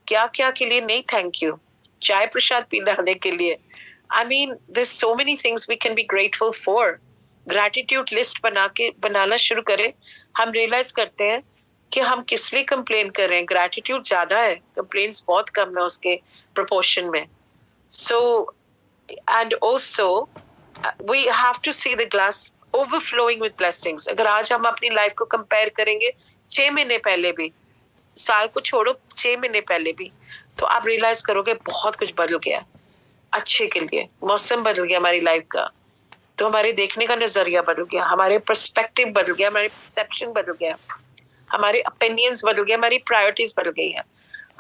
क्या क्या के लिए नहीं थैंक यू, चाय प्रसाद पिलाने के लिए। I mean this so many things we can be grateful for. Gratitude list बनाना शुरू करें, हम रियलाइज करते हैं कि हम किस लिए कंप्लेन कर रहे हैं। ग्रैटिट्यूड ज्यादा है, कंप्लेन्स बहुत कम है उसके प्रोपोर्शन में। So and also we have to see the glass overflowing with blessings. अगर आज हम अपनी लाइफ को कंपेयर करेंगे 6 महीने पहले भी, साल को छोड़ो 6 महीने पहले भी, तो आप रियलाइज करोगे बहुत कुछ बदल गया अच्छे के लिए। मौसम बदल गया हमारी लाइफ का, तो हमारे देखने का नजरिया बदल गया, हमारे पर्सपेक्टिव बदल गया, हमारे परसेप्शन बदल गया, हमारे ओपिनियंस बदल गए, हमारी प्रायोरिटीज बदल गई है।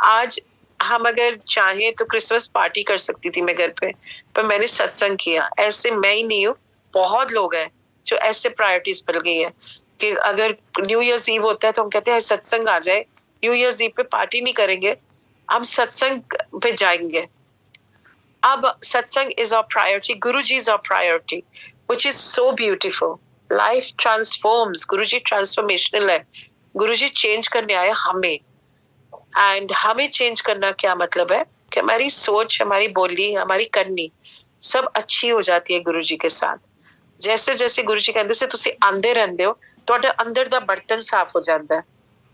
आज हम अगर चाहें तो क्रिसमस पार्टी कर सकती थी मैं घर पे, पर मैंने सत्संग किया। ऐसे मैं ही नहीं हूँ, बहुत लोग हैं जो ऐसे प्रायोरिटीज बदल गई है कि अगर न्यू ईयर्स ईव होता है तो हम कहते हैं सत्संग आ जाए, न्यू ईयर्स ईव पे पार्टी नहीं करेंगे, हम सत्संग पे जाएंगे। अब सत्संग is our priority, Guruji is our priority, which is so beautiful. Life transforms, Guruji transformational है, गुरुजी चेंज करने आए हमें। एंड हमें चेंज करना क्या मतलब है कि हमारी सोच, हमारी बोली, हमारी करनी सब अच्छी हो जाती है गुरुजी के साथ। जैसे जैसे गुरुजी कहते से तुसी आंदे रहंदे हो, ਤੁਹਾਡਾ अंदर दा बर्तन साफ हो जाता है,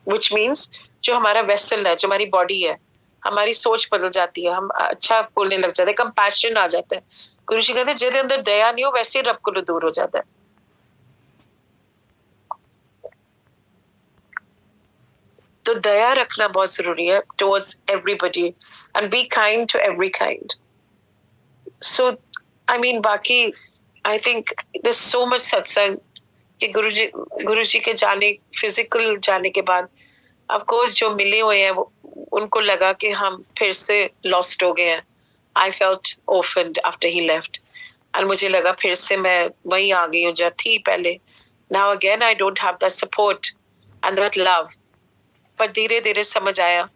which means जो हमारा वेसल है, जो हमारी बॉडी है, हमारी सोच बदल जाती है, हम अच्छा बोलने लग जाते हैं, कंपैशन आ जाता है। गुरुजी कहते जिहदे अंदर दया नहीं हो वैसे ही रब को दूर हो जाता है। तो दया रखना बहुत जरूरी है towards everybody and be kind to every kind. So I mean बाकी I think this so much satsang कि गुरुजी के जाने, फिजिकल जाने के बाद ऑफ कोर्स जो मिले हुए हैं वो उनको लगा कि हम फिर से लॉस्ट हो गए हैं। I felt orphaned after he left and मुझे लगा फिर से मैं वहीं आ गई हूँ जहाँ थी पहले। Now again I don't have that support and that love. पर धीरे धीरे समझ आया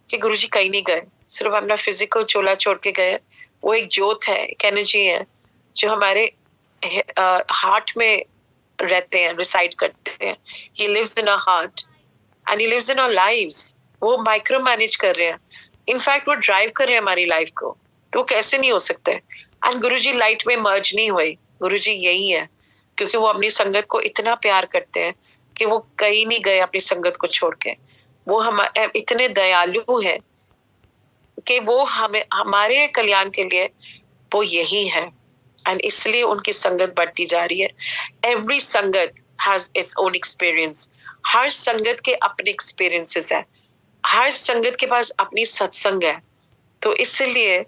कि गुरुजी कहीं नहीं गए, सिर्फ अपना फिजिकल चोला छोड़ के गए। वो एक जोत है, एक एनर्जी है जो हमारे हार्ट में रहते हैं, रिसाइड करते हैं। He lives in our heart and he lives in our lives. वो माइक्रो मैनेज कर रहे हैं, इनफैक्ट वो ड्राइव कर रहे हैं हमारी लाइफ को, तो कैसे नहीं हो सकता है। एंड गुरुजी लाइट में मर्ज नहीं हुए, गुरुजी यही है, क्योंकि वो अपनी संगत को इतना प्यार करते हैं कि वो कहीं नहीं गए अपनी संगत को छोड़ के। वो हम इतने दयालु है कि वो हमें, हमारे कल्याण के लिए वो यही है। एंड इसलिए उनकी संगत बढ़ती जा रही है। एवरी संगत हैज इट्स ओन एक्सपीरियंस, हर संगत के अपने एक्सपीरियंसेस है, हर संगत के पास अपनी सत्संग है। तो इसलिए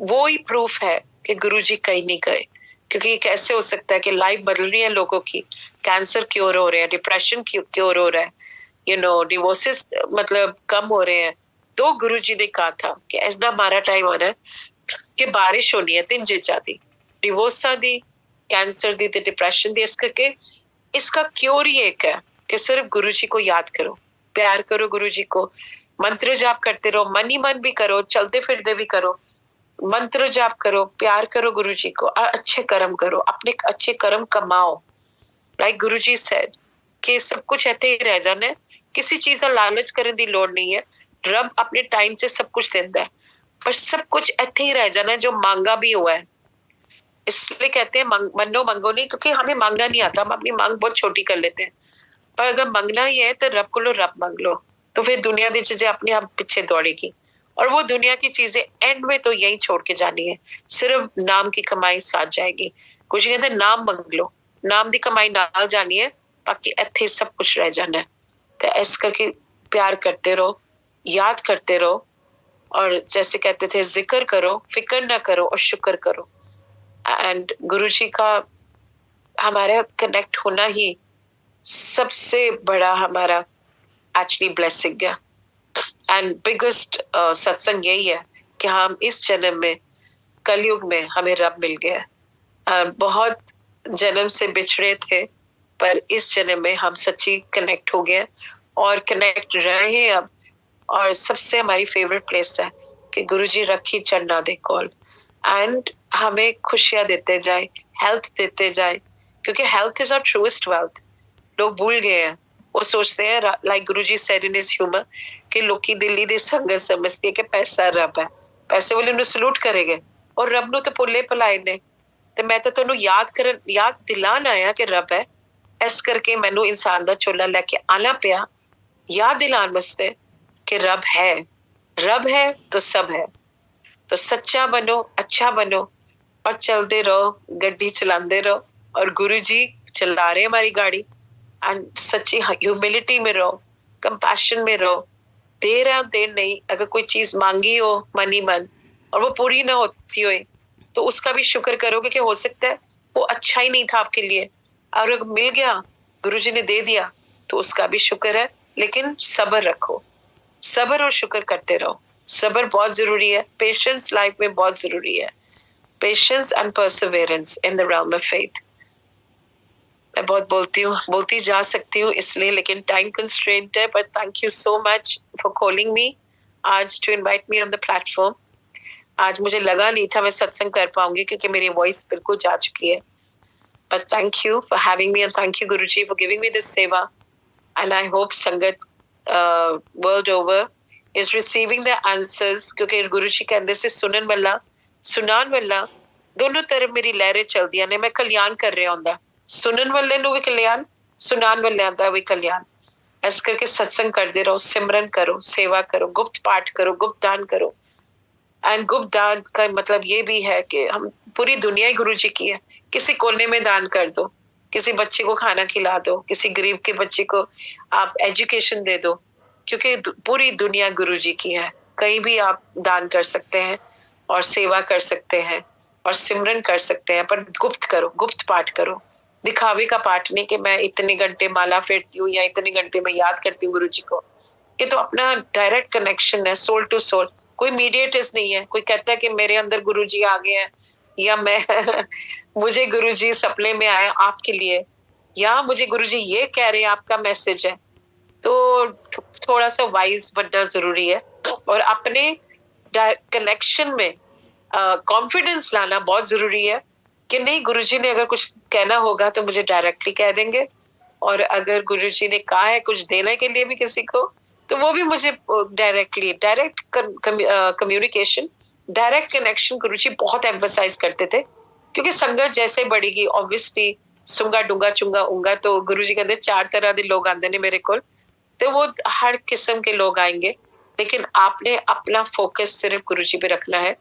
वो ही प्रूफ है कि गुरुजी कहीं नहीं गए। क्योंकि कैसे हो सकता है कि लाइफ बदल रही है लोगों की, कैंसर क्योर हो रहे हैं, डिप्रेशन क्योर हो रहा है, यू नो डिवोर्सेस मतलब कम हो रहे हैं। तो गुरुजी ने कहा था कि ऐसा हमारा टाइम आना है कि बारिश होनी है 3 चीज़ां दी, डिवोर्सा दी, कैंसर दी, डिप्रेशन दी। इस करके इसका क्योर ही एक है कि सिर्फ गुरुजी को याद करो, प्यार करो गुरुजी को, मंत्र जाप करते रहो, मन ही मन भी करो, चलते फिरते भी करो, मंत्र जाप करो, प्यार करो गुरुजी को, अच्छे कर्म करो, अपने अच्छे कर्म कमाओ। लाइक गुरुजी सेड कि सब कुछ ऐसे ही रह जाना है, किसी चीज का लालच करने की लोड़ नहीं है। रब अपने टाइम से सब कुछ देता है, पर सब कुछ ऐसे ही रह जाना है जो मांगा भी हुआ है। इसलिए कहते हैं मनो मंगो नहीं, क्योंकि हमें मांगा नहीं आता, हम अपनी मांग बहुत छोटी कर लेते हैं। पर अगर मंगना ही है तो रब को लो, रब मांग लो, तो फिर दुनिया की चीजें अपने आप पीछे दौड़ेगी। और वो दुनिया की चीजें एंड में तो यही छोड़ के जानी है, सिर्फ नाम की कमाई साथ जाएगी। कुछ कहते हैं नाम मांग लो, नाम की कमाई नाल जानी है, बाकी इत्थे सब कुछ रह जाना है। तो इस करके प्यार करते रहो, याद करते रहो, और जैसे कहते थे जिक्र करो, फिक्र ना करो और शुक्र करो। एंड गुरुजी का हमारा कनेक्ट होना ही सबसे बड़ा हमारा एक्चुअली ब्लेसिंग है। एंड बिगेस्ट सत्संग यही है कि हम इस जन्म में, कलयुग में हमें रब मिल गया। बहुत जन्म से बिछड़े थे, पर इस जन्म में हम सच्ची कनेक्ट हो गए और कनेक्ट रहे हैं अब। और सबसे हमारी फेवरेट प्लेस है कि गुरुजी रखी चढ़ना दे कॉल, एंड हमें खुशियां देते जाए, हेल्थ देते जाए, क्योंकि health is our truest wealth. लोग भूल गए हैं, वो सोचते हैं like Guruji said in his humour कि लोकी दिल्ली दे संगत समझती है कि पैसा रब है, पैसे वाले उन्हें सलूट करेंगे और रब ਨੂੰ ਤੇ ਭੁੱਲੇ ਭੁਲਾਏ ਨੇ। ਤੇ ਮੈਂ ਤਾਂ ਤੁਹਾਨੂੰ याद दिलान आया कि रब है, इस करके मैनू इंसान का चोला लैके आना पिया याद दिलान वास्ते कि रब है तो सब है। तो सच्चा बनो, अच्छा बनो और चलते रहो, गड्डी चलाते रहो और गुरु जी चला रहे हमारी गाड़ी। एंड सच्ची ह्यूमिलिटी में रहो, कंपैशन में रहो, देर है देर नहीं। अगर कोई चीज मांगी हो मन ही मन और वो पूरी ना होती हो तो उसका भी शुक्र करोगे कि हो सकता है वो अच्छा ही नहीं था आपके लिए, और अगर मिल गया, गुरुजी ने दे दिया, तो उसका भी शुक्र है। लेकिन सब्र रखो, सब्र और शुक्र करते रहो। सब्र बहुत जरूरी है, पेशेंस लाइफ में बहुत जरूरी है। Patience and perseverance in the realm of faith। मैं बहुत बोलती जा सकती हूँ इसलिए, लेकिन टाइम कंस्ट्रेंट है। But thank you so much for calling me आज, to invite me on the platform. आज मुझे लगा नहीं था मैं सत्संग कर पाऊंगी क्योंकि मेरी वॉइस बिल्कुल जा चुकी है। But thank you for having me and thank you Guruji for giving me this सेवा। एंड आई होप संगत world over is receiving the answers, क्योंकि गुरुजी कहते से सुनन वाला सुनान वाला दोनों तरफ मेरी लहरें चलदियां ने। मैं कल्याण कर रहा होंदा, सुनन वाले नु भी कल्याण, सुनान वाले दा भी कल्याण। इस करके सत्संग करते रहो, सिमरन करो, सेवा करो, गुप्त पाठ करो, गुप्त दान करो। एंड गुप्त दान का मतलब ये भी है कि हम पूरी दुनिया ही गुरु जी की है। किसी कोने में दान कर दो, किसी बच्चे को खाना खिला दो, किसी गरीब के बच्चे को आप एजुकेशन दे दो, क्योंकि पूरी दुनिया गुरु जी की है। कहीं भी आप दान कर सकते हैं और सेवा कर सकते हैं और सिमरन कर सकते हैं, पर गुप्त करो, गुप्त पाठ करो। दिखावे का पाठ नहीं कि मैं इतने घंटे माला फेरती हूँ या इतने घंटे में याद करती हूँ गुरु जी को। ये तो अपना डायरेक्ट कनेक्शन है, सोल टू सोल। कोई मीडिएटर्स नहीं है। कोई कहता है कि मेरे अंदर गुरुजी आ गए हैं या मैं मुझे गुरुजी सपने में आए आपके लिए, या मुझे गुरुजी ये कह रहे हैं आपका मैसेज है, तो थोड़ा सा वाइज बनना जरूरी है और अपने कनेक्शन में कॉन्फिडेंस लाना बहुत जरूरी है कि नहीं, गुरुजी ने अगर कुछ कहना होगा तो मुझे डायरेक्टली कह देंगे, और अगर गुरुजी ने कहा है कुछ देने के लिए भी किसी को, तो वो भी मुझे directly, direct communication, direct connection Guruji बहुत एम्फसाइज करते थे। क्योंकि संगत जैसे बढ़ेगी ऑब्वियसली सुंगा डूंगा चुंगा उंगा, तो गुरुजी कहते 4 तरह के लोग आते हैं मेरे को, तो वो हर किस्म के लोग आएंगे, लेकिन आपने अपना फोकस सिर्फ गुरुजी पे रखना है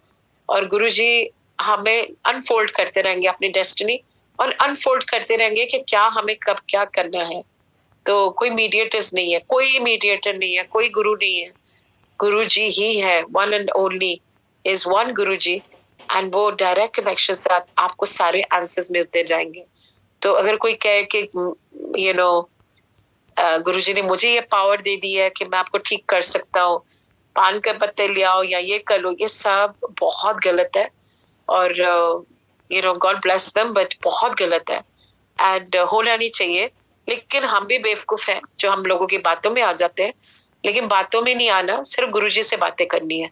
और गुरुजी हमें अनफोल्ड करते रहेंगे अपनी डेस्टिनी, और अनफोल्ड करते रहेंगे कि क्या हमें कब क्या करना है। तो कोई मीडिएटर्स नहीं है, कोई मीडिएटर नहीं है, कोई गुरु नहीं है, गुरु जी ही है। One and only is one Guru ji, and वो डायरेक्ट कनेक्शन से आपको सारे आंसर्स मिलते जाएंगे। तो अगर कोई कहे कि यू नो गुरु जी ने मुझे ये पावर दे दी है कि मैं आपको ठीक कर सकता हूँ, पान के पत्ते ले आओ या ये कर लो, ये सब बहुत गलत है। और you know God bless them, but बहुत गलत है एंड होना नहीं चाहिए। लेकिन हम भी बेवकूफ हैं जो हम लोगों की बातों में आ जाते हैं, लेकिन बातों में नहीं आना, सिर्फ गुरुजी से बातें करनी है।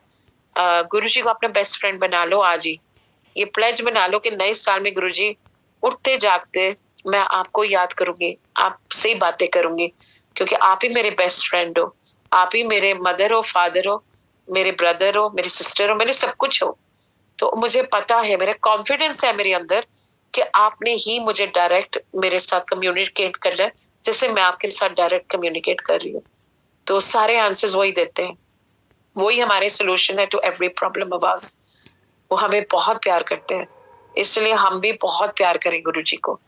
गुरुजी को अपना बेस्ट फ्रेंड बना लो आज ही। ये प्लेज बना लो कि नए साल में गुरुजी उठते जागते मैं आपको याद करूंगी, आपसे ही बातें करूंगी, क्योंकि आप ही मेरे बेस्ट फ्रेंड हो, आप ही मेरे मदर हो, फादर हो, मेरे ब्रदर हो, मेरी सिस्टर हो, मेरे सब कुछ हो। तो मुझे पता है, मेरा कॉन्फिडेंस है मेरे अंदर कि आपने ही मुझे डायरेक्ट मेरे साथ कम्युनिकेट करना है, जैसे मैं आपके साथ डायरेक्ट कम्युनिकेट कर रही हूँ। तो सारे आंसर्स वही देते हैं, वही हमारे सोल्यूशन है to every problem of us. वो हमें बहुत प्यार करते हैं, इसलिए हम भी बहुत प्यार करें गुरु जी को।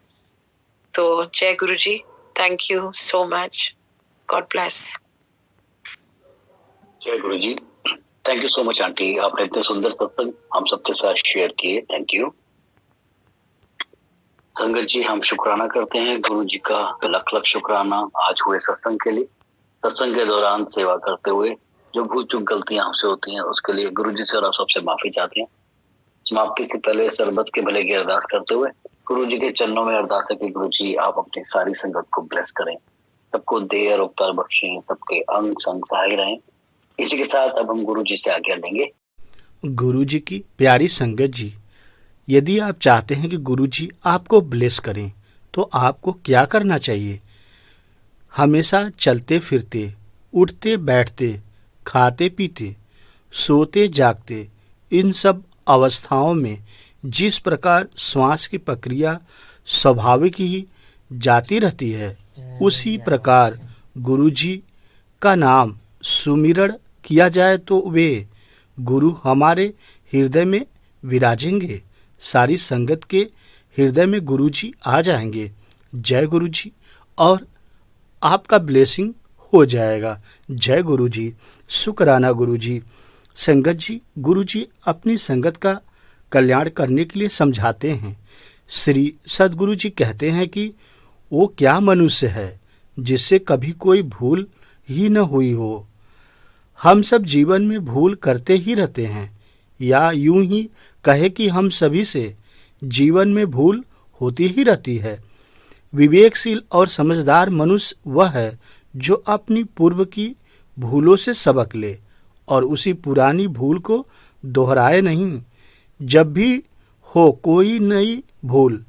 तो जय Guru ji, thank you so much, God bless. जय Guru ji, thank you so much aunty, आपने इतने सुंदर सत्संग हम सबके साथ शेयर किए, थैंक यू। संगत जी, हम शुक्राना करते हैं गुरु जी का लख लख शुक्राना आज हुए सत्संग के लिए। सत्संग के दौरान सेवा करते हुए जो भूल चूक गलतियां हमसे होती हैं उसके लिए गुरु जी से और आप सबसे माफी चाहते हैं। समाप्ति से पहले सरबत के भले की अरदास करते हुए गुरु जी के चरणों में अरदास है कि गुरु जी आप अपनी सारी संगत को ब्लेस करें, सबको देर और उपकार बख्शें, सबके अंग संग सहाय रहें। इसी के साथ अब हम गुरु जी से आज्ञा लेंगे। गुरु जी की प्यारी संगत जी, यदि आप चाहते हैं कि गुरु जी आपको ब्लेस करें तो आपको क्या करना चाहिए? हमेशा चलते फिरते, उठते बैठते, खाते पीते, सोते जागते, इन सब अवस्थाओं में जिस प्रकार श्वास की प्रक्रिया स्वाभाविक ही जाती रहती है, उसी प्रकार गुरु जी का नाम सुमिरण किया जाए तो वे गुरु हमारे हृदय में विराजेंगे। सारी संगत के हृदय में गुरु जी आ जाएंगे। जय गुरु जी, और आपका ब्लेसिंग हो जाएगा। जय गुरु जी, शुक्राना गुरु जी। संगत जी, गुरु जी अपनी संगत का कल्याण करने के लिए समझाते हैं। श्री सद्गुरु जी कहते हैं कि वो क्या मनुष्य है जिससे कभी कोई भूल ही न हुई हो। हम सब जीवन में भूल करते ही रहते हैं, या यूं ही कहे कि हम सभी से जीवन में भूल होती ही रहती है। विवेकशील और समझदार मनुष्य वह है जो अपनी पूर्व की भूलों से सबक ले और उसी पुरानी भूल को दोहराए नहीं जब भी हो कोई नई भूल,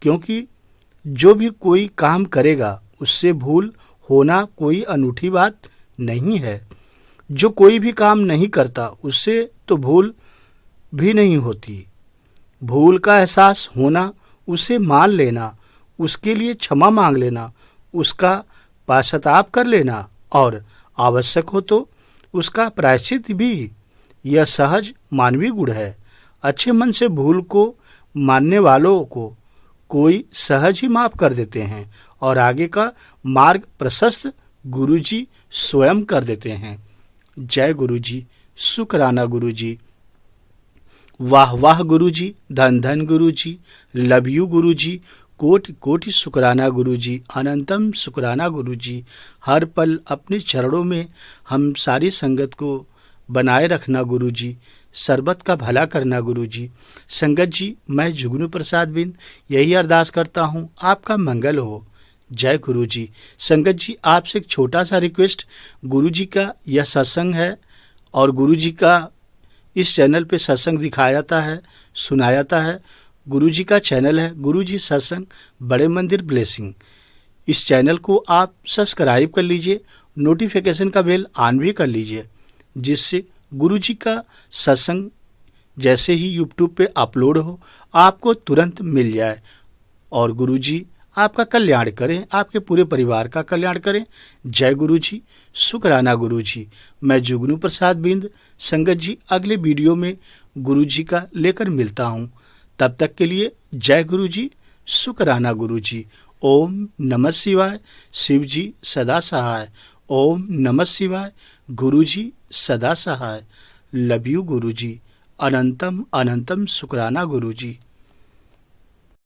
क्योंकि जो भी कोई काम करेगा उससे भूल होना कोई अनूठी बात नहीं है। जो कोई भी काम नहीं करता उससे तो भूल भी नहीं होती। भूल का एहसास होना, उसे मान लेना, उसके लिए क्षमा मांग लेना, उसका पश्चाताप कर लेना और आवश्यक हो तो उसका प्रायश्चित भी, यह सहज मानवीय गुण है। अच्छे मन से भूल को मानने वालों को कोई सहज ही माफ कर देते हैं और आगे का मार्ग प्रशस्त गुरुजी स्वयं कर देते हैं। जय गुरुजी, शुक्राना गुरुजी। वाह वाह गुरुजी, धन धन गुरुजी, लव यू गुरुजी, कोटि कोटि शुक्राना गुरुजी, अनंतम शुक्राना गुरुजी। हर पल अपने चरणों में हम सारी संगत को बनाए रखना गुरुजी, सरबत का भला करना गुरुजी। संगत जी, मैं जुगनू प्रसाद बिन यही अरदास करता हूँ, आपका मंगल हो। जय गुरुजी। संगत जी, आपसे एक छोटा सा रिक्वेस्ट, गुरुजी का यह सत्संग है और गुरुजी का इस चैनल पे सत्संग दिखाया जाता है, सुनाया जाता है। गुरुजी का चैनल है गुरुजी सत्संग बड़े मंदिर ब्लेसिंग। इस चैनल को आप सब्सक्राइब कर लीजिए, नोटिफिकेशन का बेल ऑन भी कर लीजिए, जिससे गुरुजी का सत्संग जैसे ही यूट्यूब पे अपलोड हो आपको तुरंत मिल जाए। और गुरुजी आपका कल्याण करें, आपके पूरे परिवार का कल्याण करें। जय गुरुजी, शुक्राना गुरुजी। मैं जुगनू प्रसाद बिंद। संगत जी, अगले वीडियो में गुरुजी का लेकर मिलता हूँ। तब तक के लिए जय गुरुजी, शुक्राना गुरुजी। ओम नमः शिवाय। शिव जी सदा सहाय। ओम नमः शिवाय। गुरुजी सदा सहाय। लव यू गुरुजी। अनंतम अनंतम शुक्राना गुरुजी।